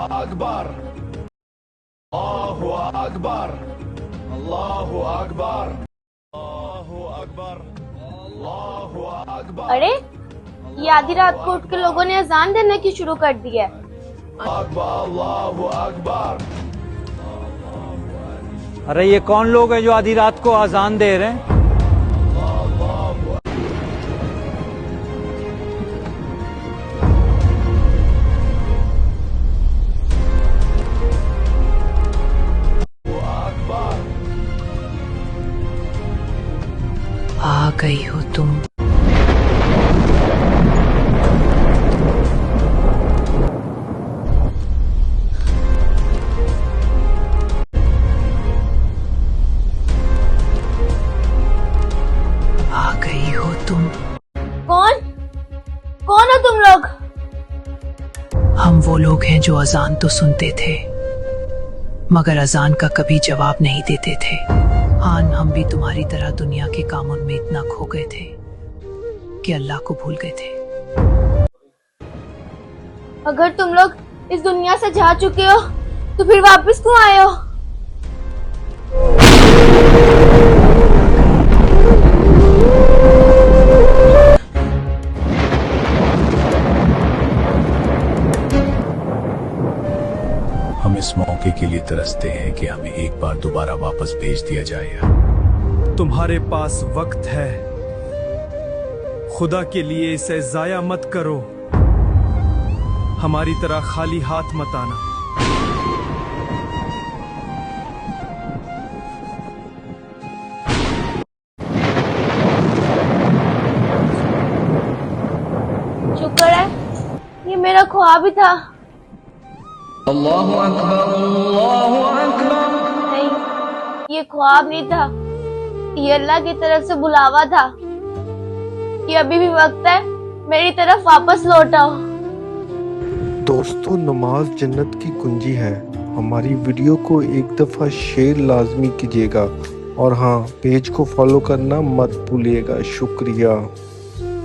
अकबर, अल्लाहु अकबर, अल्लाहु अकबर, अल्लाहु अकबर, अल्लाहु अकबर। अरे ये आधी रात को उठ के लोगों ने अजान देना की शुरू कर दी है। अल्लाहु अकबर। अरे ये कौन लोग हैं जो आधी रात को अजान दे रहे हैं? आ गई हो तुम। आ गई हो तुम। कौन कौन हो तुम लोग? हम वो लोग हैं जो अजान तो सुनते थे मगर अजान का कभी जवाब नहीं देते थे। हान, हम भी तुम्हारी तरह दुनिया के कामों में इतना खो गए थे कि अल्लाह को भूल गए थे। अगर तुम लोग इस दुनिया से जा चुके हो तो फिर वापस क्यों आए हो? हम इस मौके के लिए तरसते हैं कि हमें एक बार दोबारा वापस भेज दिया जाए। तुम्हारे पास वक्त है, खुदा के लिए इसे जाया मत करो। हमारी तरह खाली हाथ मत आना। शुक्र है ये मेरा ख्वाब ही था। अल्लाहु अकबर, अल्लाहु अकबर। नहीं, ये ख्वाब नहीं था, ये अल्लाह की तरफ से बुलावा था कि अभी भी वक्त है, मेरी तरफ वापस लौट आओ। दोस्तों, नमाज जन्नत की कुंजी है। हमारी वीडियो को एक दफ़ा शेयर लाजमी कीजिएगा और हाँ, पेज को फॉलो करना मत भूलिएगा। शुक्रिया।